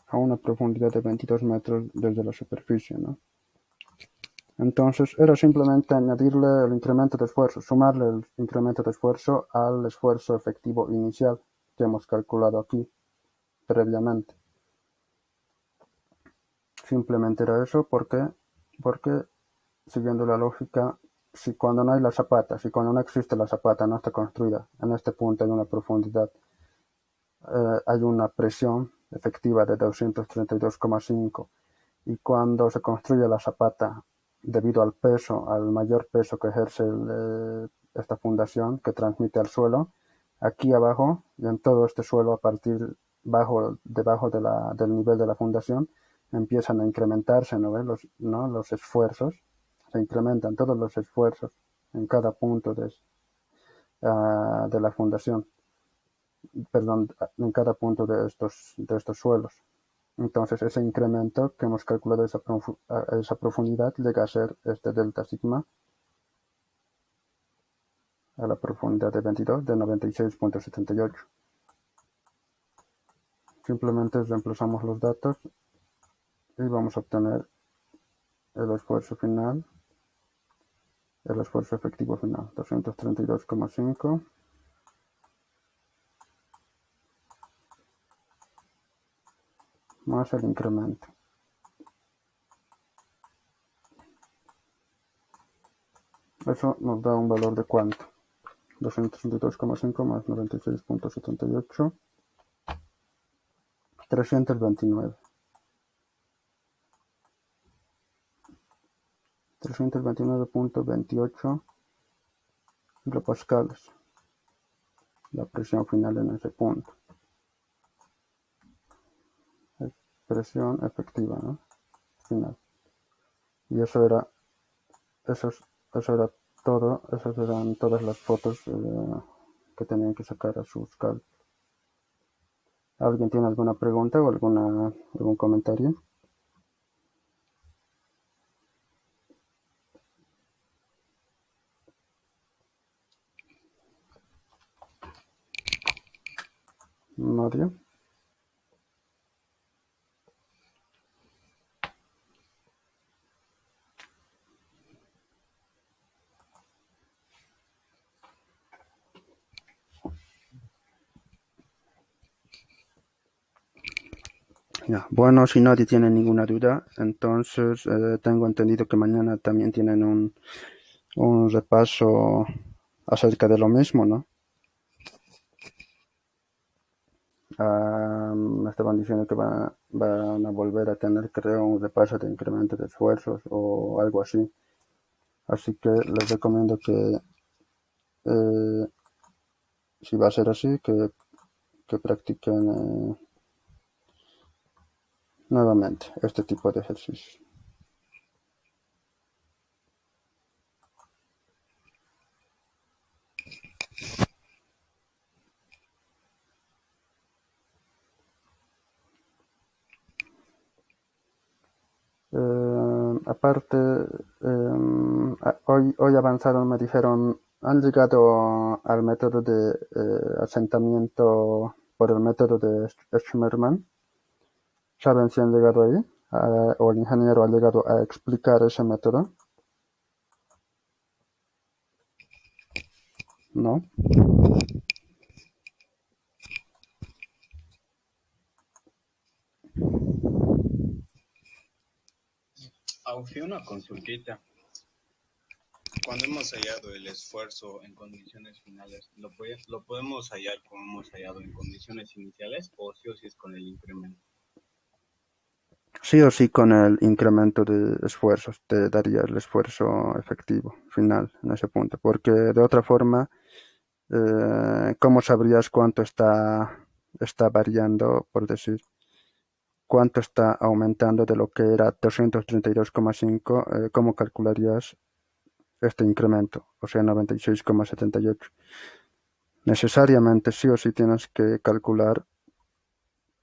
a una profundidad de 22 metros desde la superficie, ¿no? Entonces era simplemente añadirle el incremento de esfuerzo, sumarle el incremento de esfuerzo al esfuerzo efectivo inicial que hemos calculado aquí previamente. Simplemente era eso porque siguiendo la lógica, si cuando no hay la zapata, si cuando no existe la zapata, no está construida en este punto en una profundidad, hay una presión efectiva de 232,5 y cuando se construye la zapata, debido al peso, al mayor peso que ejerce esta fundación que transmite al suelo, aquí abajo y en todo este suelo a partir debajo del nivel de la fundación empiezan a incrementarse, ¿no? Los esfuerzos, se incrementan todos los esfuerzos en cada punto de la fundación, perdón, en cada punto de estos suelos. Entonces ese incremento que hemos calculado a esa profundidad llega a ser este delta sigma a la profundidad de 22 de 96,78. Simplemente reemplazamos los datos y vamos a obtener el esfuerzo final, el esfuerzo efectivo final, 232,5 más el incremento. Eso nos da un valor de cuánto. 232,5 más 96,78, 329. 329,28 kilopascales. La presión final en ese punto. Presión efectiva, ¿no? Final. Y eso era todo, esas eran todas las fotos que tenían que sacar a sus cálculos. ¿Alguien tiene alguna pregunta o algún comentario? Nadie. Ya. Bueno, si nadie tiene ninguna duda, entonces tengo entendido que mañana también tienen un repaso acerca de lo mismo, ¿no? Me estaban diciendo que van a volver a tener, creo, un repaso de incremento de esfuerzos o algo así. Así que les recomiendo que, si va a ser así, que practiquen nuevamente este tipo de ejercicios. Aparte, hoy avanzaron, me dijeron, han llegado al método de asentamiento por el método de Schmerman. ¿Saben si han llegado ahí? ¿O el ingeniero ha llegado a explicar ese método? ¿No?
Fui una consultita. Cuando hemos hallado el esfuerzo en condiciones finales, ¿lo podemos hallar como hemos hallado en condiciones iniciales o sí es con el incremento?
Sí o sí con el incremento de esfuerzos te daría el esfuerzo efectivo final en ese punto, porque de otra forma, ¿cómo sabrías cuánto está variando, por decir, cuánto está aumentando de lo que era 232,5? ¿Cómo calcularías este incremento? O sea, 96,78. Necesariamente sí o sí tienes que calcular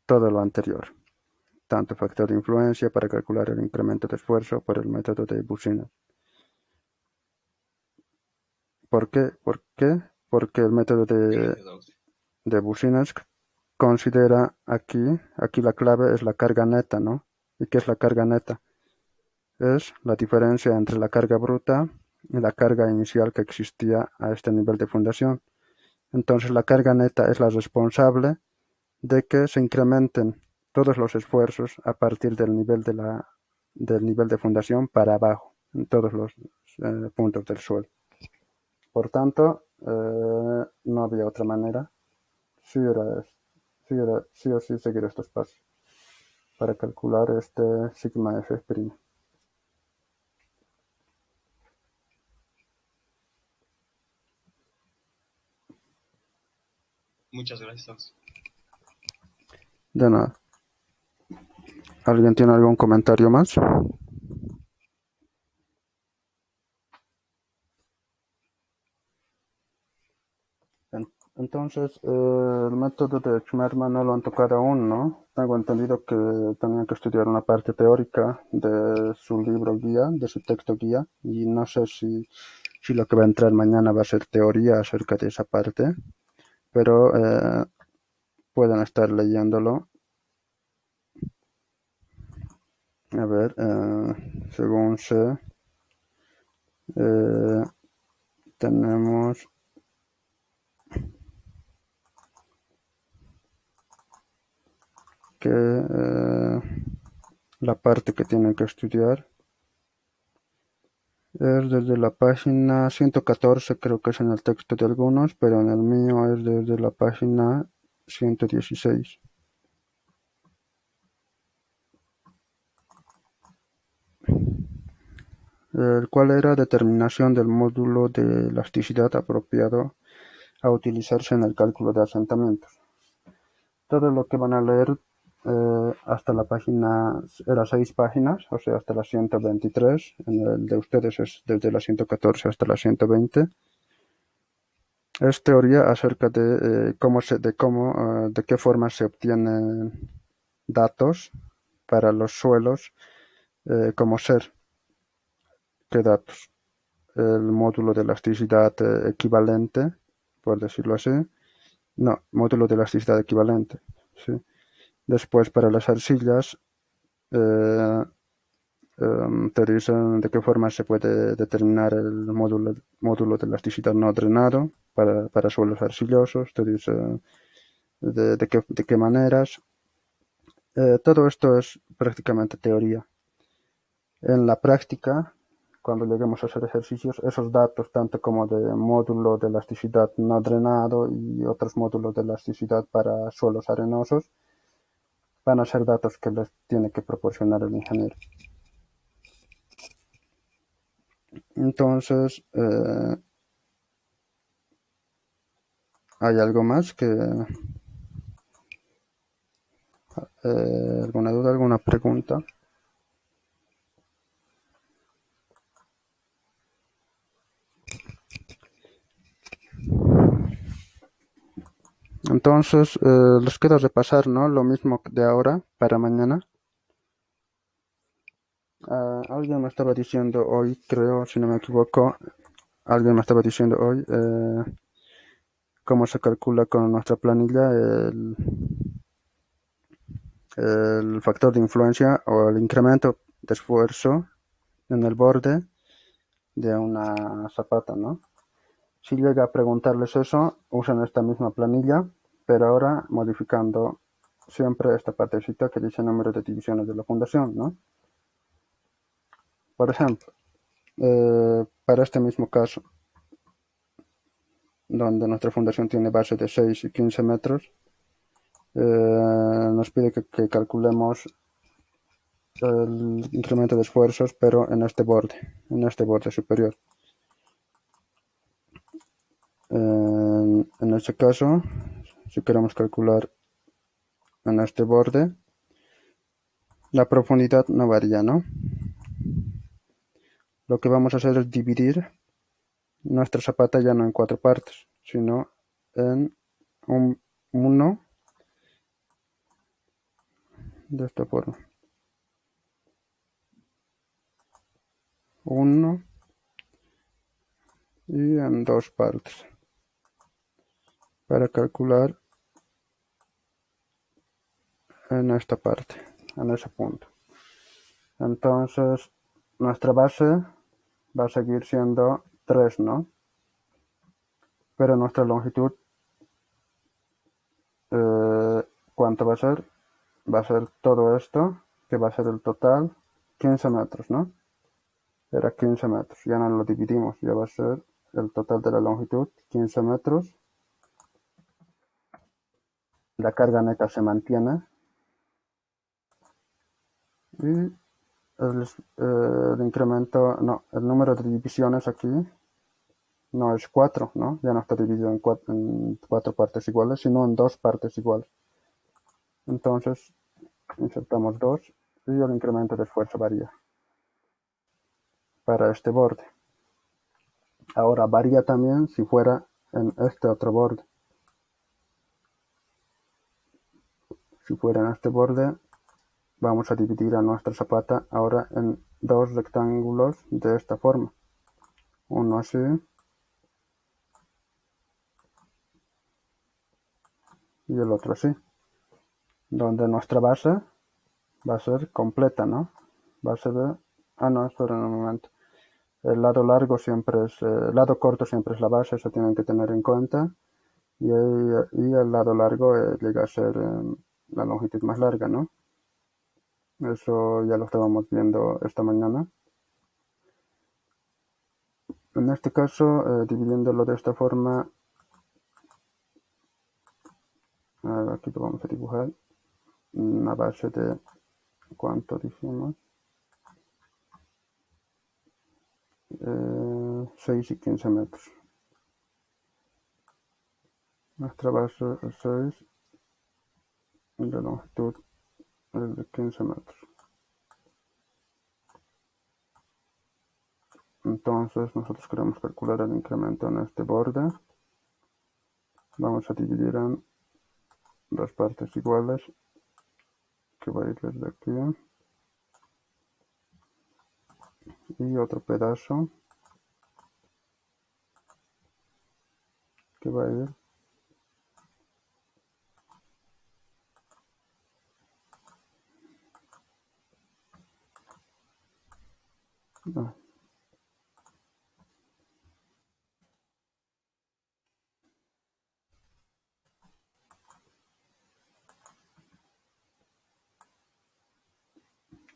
todo lo anterior, tanto factor de influencia para calcular el incremento de esfuerzo por el método de Businas. ¿Por qué? ¿Por qué? Porque el método
Gracias, Auxi.
de Businas considera aquí la clave es la carga neta, ¿no? ¿Y qué es la carga neta? Es la diferencia entre la carga bruta y la carga inicial que existía a este nivel de fundación. Entonces la carga neta es la responsable de que se incrementen todos los esfuerzos a partir del nivel de fundación para abajo, en todos los puntos del suelo. Por tanto, no había otra manera. Sí o sí seguir estos pasos para calcular este sigma f'.
Muchas gracias.
De nada. ¿Alguien tiene algún comentario más? Entonces, el método de Schmerman no lo han tocado aún, ¿no? Tengo entendido que tenían que estudiar una parte teórica de su libro guía, de su texto guía, y no sé si lo que va a entrar mañana va a ser teoría acerca de esa parte, pero pueden estar leyéndolo. A ver, según sé, eh, tenemos que la parte que tienen que estudiar es desde la página 114, creo que es en el texto de algunos, pero en el mío es desde la página 116. El cual era determinación del módulo de elasticidad apropiado a utilizarse en el cálculo de asentamientos. Todo lo que van a leer hasta la página, era 6 páginas, o sea, hasta la 123. En el de ustedes es desde la 114 hasta la 120. Es teoría acerca de de qué forma se obtienen datos para los suelos, como ser, qué datos, el módulo de elasticidad equivalente, por decirlo así, no, módulo de elasticidad equivalente, sí. Después para las arcillas, eh, te dicen de qué forma se puede determinar el módulo de elasticidad no drenado para suelos arcillosos, te dice de qué maneras. Todo esto es prácticamente teoría. En la práctica, cuando lleguemos a hacer ejercicios, esos datos, tanto como de módulo de elasticidad no drenado y otros módulos de elasticidad para suelos arenosos, van a ser datos que les tiene que proporcionar el ingeniero. Entonces, ¿hay algo más alguna duda, alguna pregunta? Entonces, les queda repasar, ¿no? Lo mismo de ahora para mañana. Alguien me estaba diciendo hoy, creo, si no me equivoco, alguien me estaba diciendo hoy cómo se calcula con nuestra planilla el factor de influencia o el incremento de esfuerzo en el borde de una zapata, ¿no? Si llega a preguntarles eso, usan esta misma planilla, pero ahora modificando siempre esta partecita que dice número de divisiones de la fundación, ¿no? Por ejemplo, para este mismo caso, donde nuestra fundación tiene base de 6 y 15 metros, nos pide que calculemos el incremento de esfuerzos, pero en este borde superior. En este caso, si queremos calcular en este borde, la profundidad no varía, ¿no? Lo que vamos a hacer es dividir nuestra zapata ya no en 4 partes, sino en uno de esta forma. Uno y en 2 partes para calcular en esta parte, en ese punto. Entonces, nuestra base va a seguir siendo 3, ¿no? Pero nuestra longitud, ¿cuánto va a ser? Va a ser todo esto, que va a ser el total, 15 metros, ¿no? Era 15 metros, ya no lo dividimos, ya va a ser el total de la longitud, 15 metros. La carga neta se mantiene y el incremento, no, el número de divisiones aquí no es 4, ¿no? Ya no está dividido en 4 partes iguales, sino en 2 partes iguales. Entonces, insertamos 2 y el incremento de esfuerzo varía para este borde. Ahora varía también si fuera en este otro borde. Si fuera en este borde, vamos a dividir a nuestra zapata ahora en 2 rectángulos de esta forma. Uno así y el otro así. Donde nuestra base va a ser completa, ¿no? Base de... Ah, no, espera un momento. El lado largo siempre es... el lado corto siempre es la base, eso tienen que tener en cuenta. Y el lado largo llega a ser la longitud más larga, ¿no? Eso ya lo estábamos viendo esta mañana. En este caso, dividiéndolo de esta forma, aquí lo vamos a dibujar, una base de, ¿cuánto dijimos? 6 y 15 metros. Nuestra base es 6 y la longitud es de 15 metros. Entonces nosotros queremos calcular el incremento en este borde. Vamos a dividir en 2 partes iguales, que va a ir desde aquí. Y otro pedazo que va a ir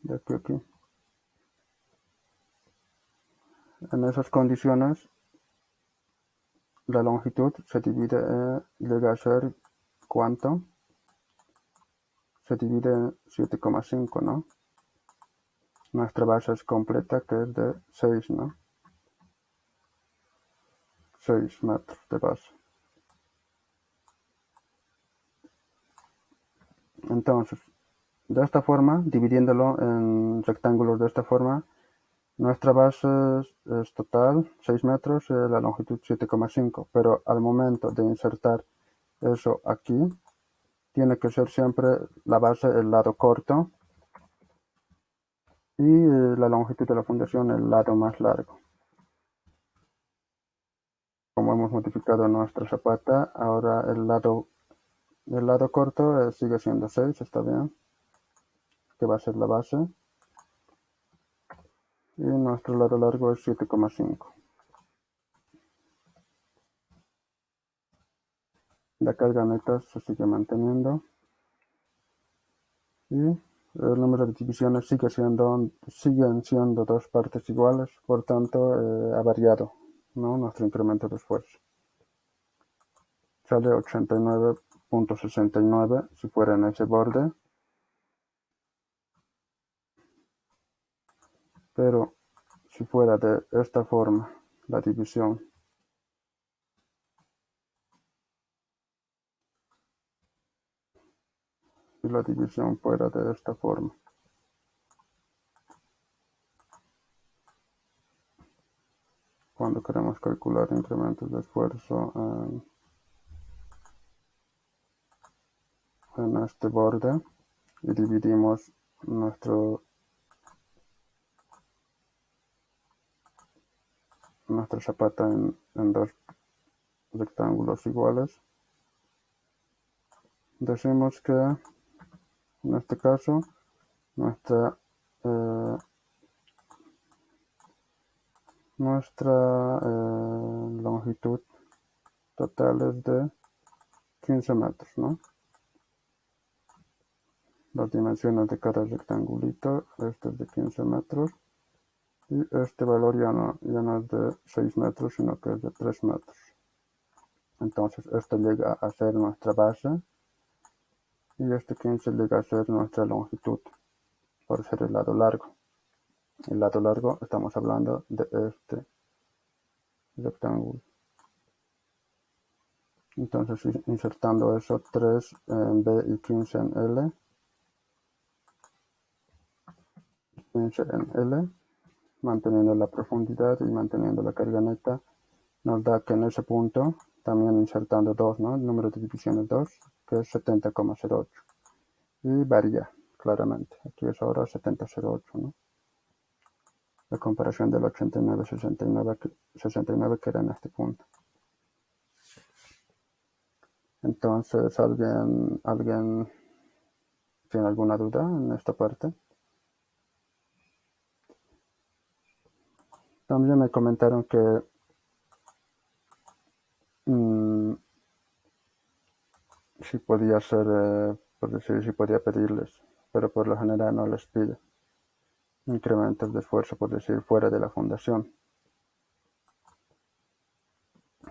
de aquí a aquí. En esas condiciones la longitud se divide, llega a ser ¿cuánto? Se divide en 7,5, ¿no? Nuestra base es completa, que es de 6, ¿no? 6 metros de base. Entonces, de esta forma, dividiéndolo en rectángulos de esta forma, nuestra base es total 6 metros y la longitud 7,5, pero al momento de insertar eso aquí, tiene que ser siempre la base el lado corto y la longitud de la fundación el lado más largo. Como hemos modificado nuestra zapata, ahora el lado corto sigue siendo 6, está bien, que va a ser la base. Y nuestro lado largo es 7,5. La carga neta se sigue manteniendo. Y el número de divisiones siguen siendo 2 partes iguales, por tanto ha variado, ¿no? Nuestro incremento de esfuerzo. Sale 89,69 si fuera en ese borde. Pero si fuera de esta forma la división, si la división fuera de esta forma, cuando queremos calcular incrementos de esfuerzo en este borde y dividimos nuestra zapata en 2 rectángulos iguales, decimos que En este caso, nuestra longitud total es de 15 metros, ¿no? Las dimensiones de cada rectangulito, este es de 15 metros. Y este valor ya no es de 6 metros, sino que es de 3 metros. Entonces esto llega a ser nuestra base y este 15 llega a ser nuestra longitud, por ser el lado largo. El lado largo estamos hablando de este rectángulo. Entonces insertando eso 3 en B y 15 en L, 15 en L, manteniendo la profundidad y manteniendo la carga neta, nos da que en ese punto, también insertando 2, ¿no? El número de divisiones 2, que es 70,08. Y varía, claramente. Aquí es ahora 70,08, ¿no? La comparación del 89,69 que era en este punto. Entonces, ¿alguien tiene alguna duda en esta parte? También me comentaron que si podía ser, por decir, si podía pedirles, pero por lo general no les pide incrementos de esfuerzo, por decir, fuera de la fundación,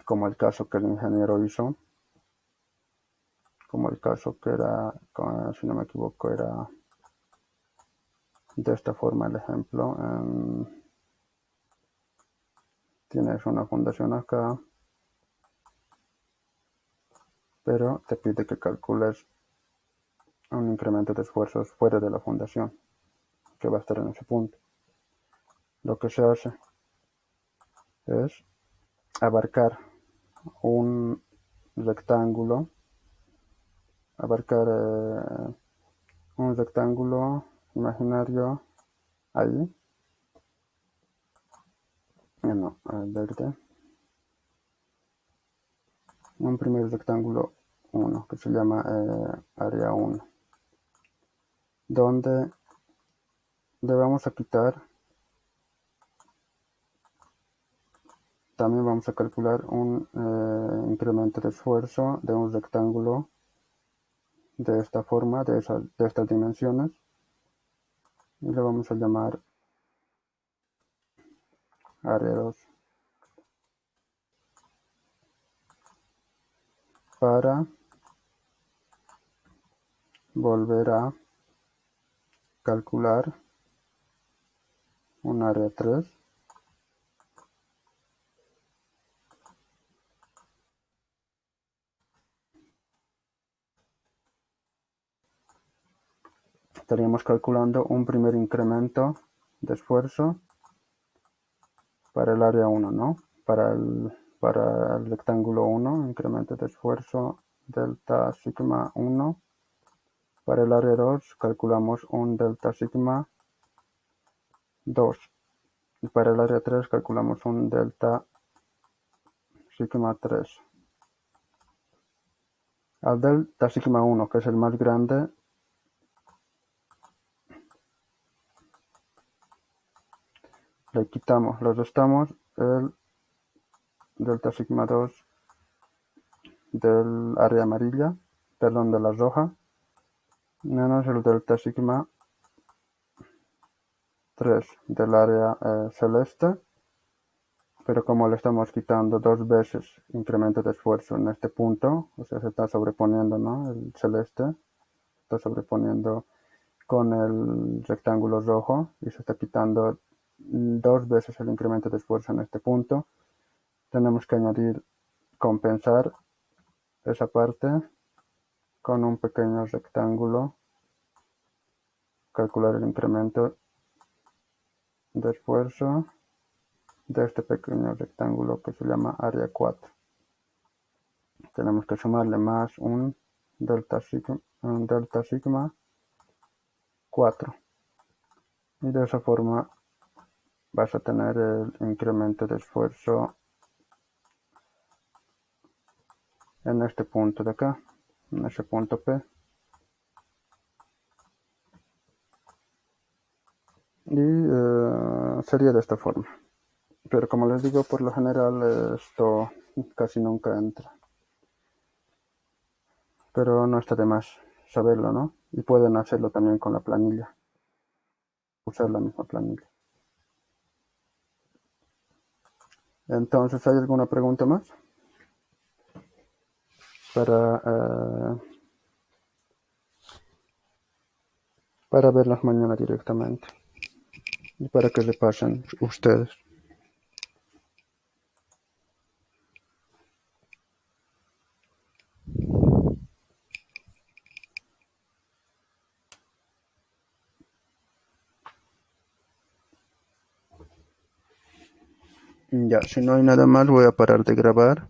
como el caso que el ingeniero hizo, como el caso que era, si no me equivoco, era de esta forma el ejemplo. Tienes una fundación acá, pero te pide que calcules un incremento de esfuerzos fuera de la fundación, que va a estar en ese punto. Lo que se hace es abarcar un rectángulo, un rectángulo imaginario ahí, verde, un primer rectángulo 1 que se llama área 1, donde le vamos a quitar, también vamos a calcular un incremento de esfuerzo de un rectángulo de esta forma, de estas dimensiones, y le vamos a llamar área 2 para volver a calcular un área 3 estaríamos calculando un primer incremento de esfuerzo para el área 1, ¿no? Para el rectángulo 1, incremento de esfuerzo delta sigma 1. Para el área 2 calculamos un delta sigma 2. Y para el área 3 calculamos un delta sigma 3. Al delta sigma 1, que es el más grande, le quitamos, le restamos el delta sigma 2 del área amarilla, perdón, de la roja, menos el delta sigma 3 del área celeste, pero como le estamos quitando 2 veces incremento de esfuerzo en este punto, o sea, se está sobreponiendo, ¿no? El celeste está sobreponiendo con el rectángulo rojo y se está quitando 2 veces el incremento de esfuerzo en este punto. Tenemos que añadir, compensar esa parte con un pequeño rectángulo, calcular el incremento de esfuerzo de este pequeño rectángulo que se llama área 4. Tenemos que sumarle más un delta sigma 4. Y de esa forma vas a tener el incremento de esfuerzo en este punto de acá, en ese punto P. y sería de esta forma. Pero como les digo, por lo general esto casi nunca entra. Pero no está de más saberlo, ¿no? Y pueden hacerlo también con la planilla, usar la misma planilla. Entonces, ¿hay alguna pregunta más? Para, para verlas mañana directamente y para que repasen ustedes. Ya, si no hay nada más, voy a parar de grabar.